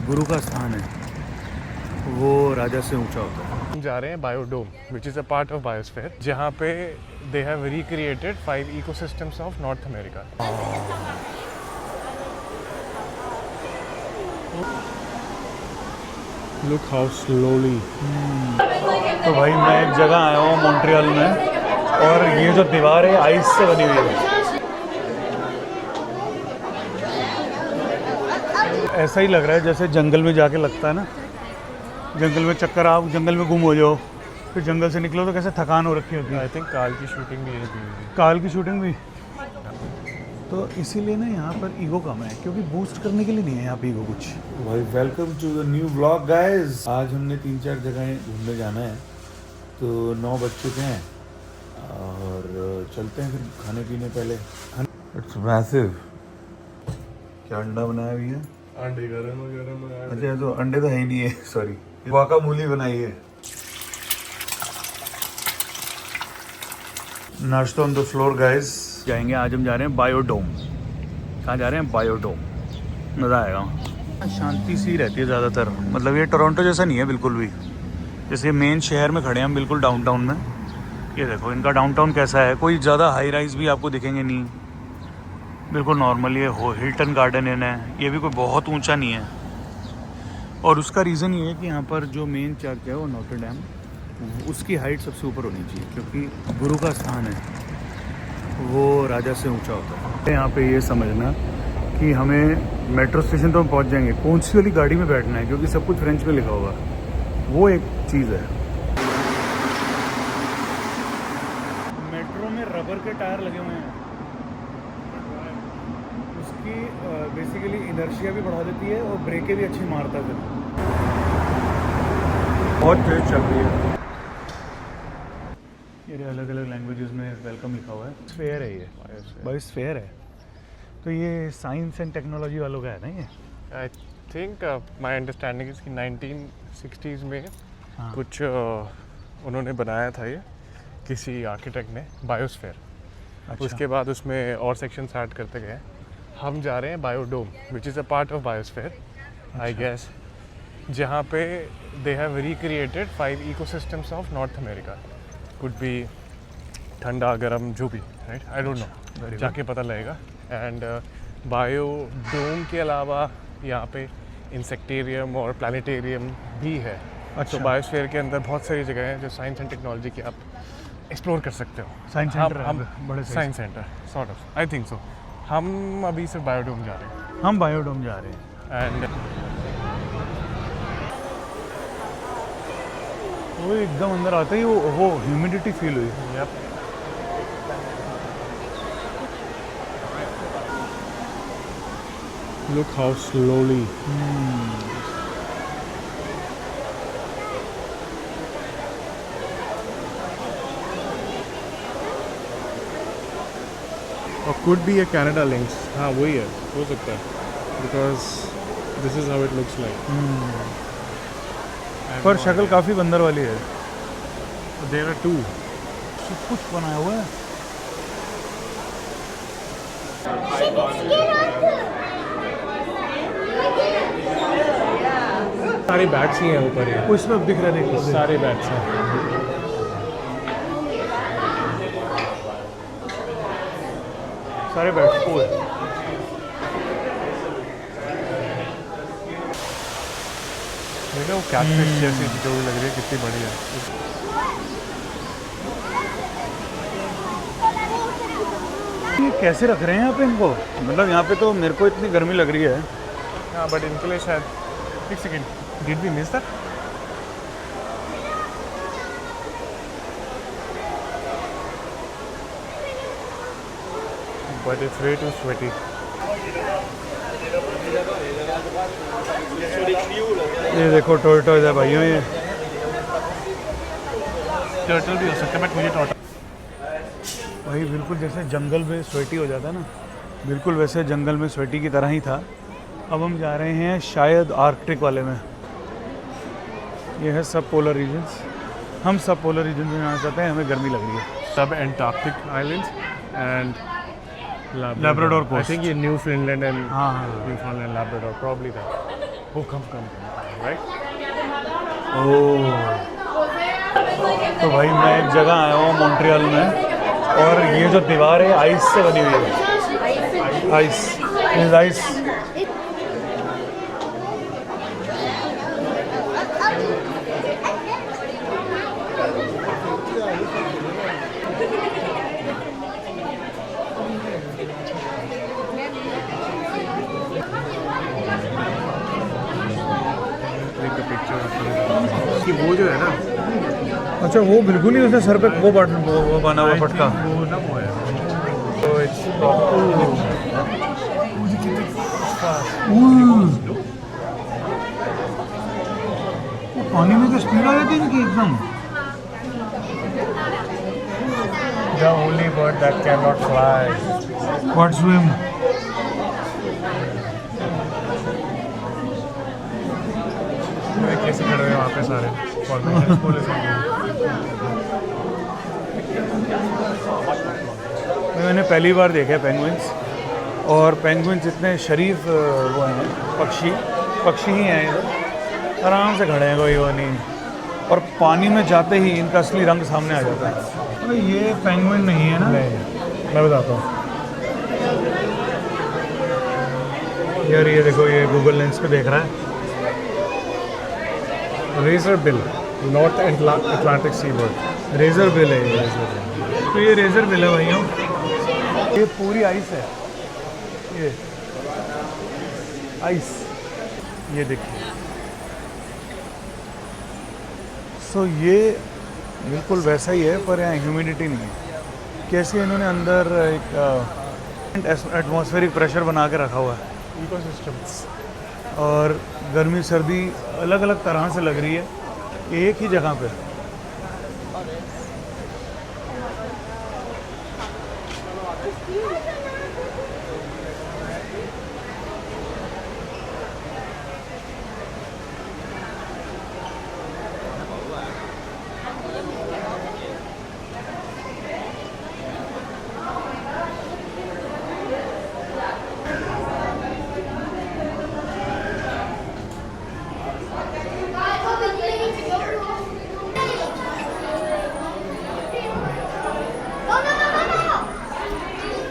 गुरु का स्थान है वो राजा से ऊंचा होता है। हम जा रहे हैं Biodome which is a part of Biosphere, जहाँ पे they have recreated 5 ecosystems of North America. Look how slowly. तो भाई मैं एक जगह आया हूँ मॉन्ट्रियल में, और ये जो दीवार है आइस से बनी हुई है। ऐसा ही लग रहा है जैसे जंगल में जाके लगता है ना, जंगल में चक्कर, आप जंगल में गुम हो जाओ, फिर जंगल से निकलो तो कैसे थकान हो रखी होती है। आई थिंक काल की शूटिंग भी यही हुई। काल की शूटिंग भी, तो इसीलिए ना यहाँ पर ईगो कम है, क्योंकि बूस्ट करने के लिए नहीं है यहाँ पे ईगो कुछ। भाई welcome to the new vlog guys. आज हमने 3-4 जगह घूमने जाना है, तो 9 बज चुके हैं और चलते हैं फिर खाने पीने। पहले इट्स मैसिव। क्या अंडा बनाया हुई है, अंडे गरम अच्छा तो अंडे तो है ही नहीं है, सॉरी, वाकामूली बनाई है। नाश्ता ऑन द फ्लोर गाइस। जाएंगे आज, हम जा रहे हैं बायोडोम। कहाँ जा रहे हैं? बायोडोम। मज़ा आएगा। शांति सी रहती है ज़्यादातर, मतलब ये टोरंटो जैसा नहीं है बिल्कुल भी। जैसे मेन शहर में खड़े हैं हम, बिल्कुल डाउनटाउन में। ये देखो इनका डाउनटाउन कैसा है, कोई ज़्यादा हाई राइज भी आपको दिखेंगे नहीं, बिल्कुल नॉर्मल। ये हिल्टन गार्डन इन है, ये भी कोई बहुत ऊंचा नहीं है। और उसका रीज़न ये है कि यहाँ पर जो मेन चर्च है वो नोटर डैम, उसकी हाइट सबसे ऊपर होनी चाहिए, क्योंकि गुरु का स्थान है वो राजा से ऊंचा होता है। यहाँ पे ये समझना कि हमें मेट्रो स्टेशन तो हम पहुँच जाएंगे, कौन सी वाली गाड़ी में बैठना है, क्योंकि सब कुछ फ्रेंच में लिखा होगा, वो एक चीज़ है। मेट्रो में रबर के टायर लगे हुए हैं, उसकी बेसिकली इनर्शिया भी बढ़ा देती है और ब्रेकें भी अच्छी मारता है। बहुत तेज चल रही है। ये अलग अलग लैंग्वेजेस में वेलकम लिखा हुआ है। फेयर है ये, बायोस्फीयर है। तो ये साइंस एंड टेक्नोलॉजी वालों का है ना ये। आई थिंक माई अंडरस्टैंडिंग इसकी 1960s में कुछ उन्होंने बनाया था ये, किसी आर्किटेक्ट ने, बायोस्फीयर। अच्छा। उसके बाद उसमें और सेक्शन ऐड करते गए। हम जा रहे हैं Biodome which is a part of Biosphere I guess, जहाँ पे they have recreated 5 ecosystems of North America. Could be ठंडा गर्म जो भी, राइट, आई डोंट नो, जाके पता लगेगा। एंड बायोडोम के अलावा यहाँ पे इंसेक्टेरियम और प्लानिटेरियम भी है। अच्छा। तो बायोस्फीयर के अंदर बहुत सारी जगह हैं जो साइंस एंड टेक्नोलॉजी की आप एक्सप्लोर कर सकते हो। साइंस सेंटर है, बड़े science centre sort of, I think so. हम अभी सिर्फ बायोडोम जा रहे हैं। हम बायोडोम जा रहे हैं। एंड वो एकदम अंदर आते ही वो ह्यूमिडिटी फील हुई। yep. Look how slowly. Or could be a Canada Lynx. हाँ वही है, हो सकता है, because this is how it looks like. पर शक्ल काफ़ी बंदर वाली है। There are 2. सब कुछ बनाया हुआ है। सारे बैट्स ही हैं ऊपर ये। उसमें दिख रहा है, सारे बैट्स हैं। सारे बैट्स को है। देखो वो कैटफिश जैसी जो भी लग रही है, कितनी बड़ी है। ये कैसे रख रहे हैं यहाँ पे इनको? मतलब यहाँ पे तो मेरे को इतनी गर्मी लग रही है। हाँ बट इनके लिए शायद, एक second, did we miss that? But it's way too sweaty. ये देखो टोर्टोइज है भाइयों, ये टर्टल भी हो सकता है, बट मुझे टर्टल भाई बिल्कुल जैसे जंगल में स्वेटी हो जाता है ना, बिल्कुल वैसे जंगल में स्वेटी की तरह ही था। अब हम जा रहे हैं शायद आर्कटिक वाले में। ये है सब पोलर रीजन्स। हम सब पोलर रीजन में जाना चाहते हैं, हमें गर्मी लग रही है। सब Antarctic islands and Labrador I coast. think ये Newfoundland and हाँ हाँ Newfoundland Labrador probably that. Oh, come, right? ओह, तो भाई मैं एक जगह आया हूँ मॉन्ट्रियल में, और ये जो दीवार है आइस से बनी हुई है। Ice ice. कि वो जो है ना, अच्छा, वो बिल्कुल ही उसने सर पे वो बटन वो बना हुआ पटका। वो ना वो है। तो इट्स पानी में तो स्पीड आ जाती है इनकी एकदम। the only bird that cannot fly. What swim. कैसे खड़े हुए हैं वहाँ पे सारे फॉर्मेशंस पुलिस हैं। मैंने पहली बार देखे पेंगुइन्स, और पेंगुइन्स इतने शरीफ वो हैं, पक्षी ही हैं इधर, आराम से खड़े हैं, कोई वो नहीं, और पानी में जाते ही इनका असली रंग सामने आ जाता है। अरे ये पेंगुइन नहीं है ना? नहीं, मैं बताता हूँ। यार ये देखो, ये गूगल लेंस पे देख रहा है। Razorbill, north Atlantic seabird. Razorbill है ये। तो ये रेजर बिल है भाइयों, ये पूरी आइस है, ये आइस, ये देखिए। सो ये बिल्कुल वैसा ही है, पर यहाँ ह्यूमिडिटी नहीं है। कैसे इन्होंने अंदर एक एटमॉस्फेरिक प्रेशर बना के रखा हुआ है, इकोसिस्टम्स। और गर्मी सर्दी अलग अलग तरह से लग रही है एक ही जगह पे।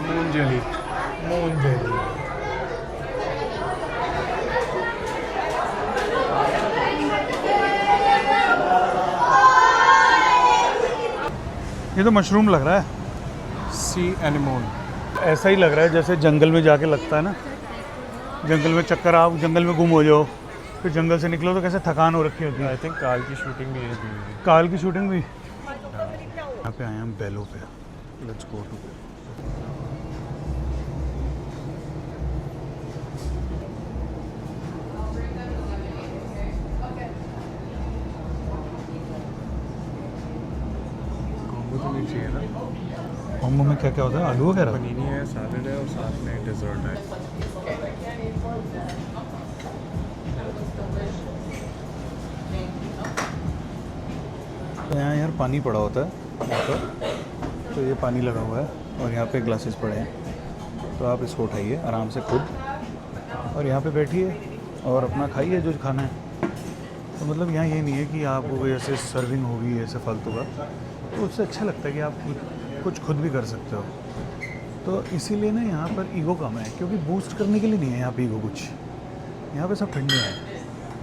Moon jelly, moon jelly. ये तो मशरूम लग रहा है। सी एनिमोन। ऐसा ही लग रहा है जैसे जंगल में जाके लगता है ना, जंगल में चक्कर, आप जंगल में गुम हो जाओ, फिर जंगल से निकलो तो कैसे थकान हो रखी होती है। आई थिंक काल की शूटिंग भी यही हुई है। काल की शूटिंग भी यहाँ पे आए हैं हम, बेलो पे। Let's go to. कॉम्बो तो नहीं चाहिए ना। कॉम्बो में क्या क्या होता है? आलू वगैरह? पनीनी है, सैलड है, और साथ में डेजर्ट है। तो यहाँ यार पानी पड़ा होता है यहाँ पर, तो ये पानी लगा हुआ है, और यहाँ पे ग्लासेस पड़े हैं, तो आप इसको उठाइए आराम से खुद, और यहाँ पे बैठिए और अपना खाइए जो खाना है। तो मतलब यहाँ ये नहीं है कि आपको कोई ऐसे सर्विंग होगी ऐसे फालतू का, तो उससे अच्छा लगता है कि आप कुछ खुद भी कर सकते हो। तो इसीलिए ना यहाँ पर ईगो कम है, क्योंकि बूस्ट करने के लिए नहीं है यहाँ पे ईगो कुछ। यहाँ पे सब ठंडे हैं।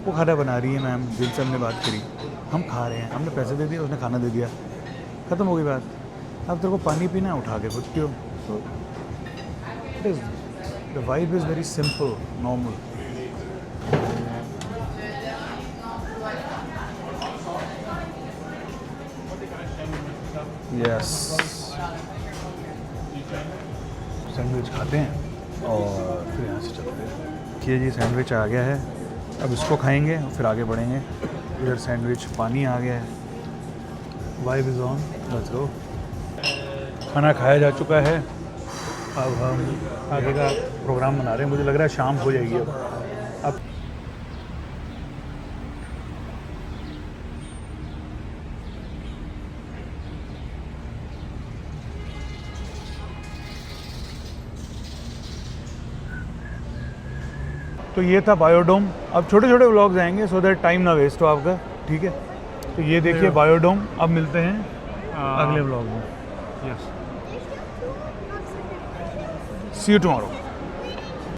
वो खाना बना रही है मैम, जिनसे हमने बात करी, हम खा रहे हैं, हमने पैसे दे दिए, उसने खाना दे दिया, ख़त्म हो गई बात। अब तेरे को पानी पीना है, उठा के खुद पियो। तो it is the vibe is very simple, normal. Yes, sandwich खाते हैं और फिर यहाँ से चलते हैं। कि जी सैंडविच आ गया है, अब इसको खाएंगे और फिर आगे बढ़ेंगे। इधर सैंडविच, पानी आ गया है, vibe is on, let's go. खाना खाया जा चुका है, अब हम आगे का प्रोग्राम बना रहे हैं। मुझे लग रहा है शाम हो जाएगी अब। तो ये था बायोडोम। अब छोटे छोटे व्लॉग्स आएंगे सो दैट टाइम ना वेस्ट हो आपका, ठीक है। तो ये देखिए बायोडोम। अब मिलते हैं अगले व्लॉग में। यस। See you tomorrow.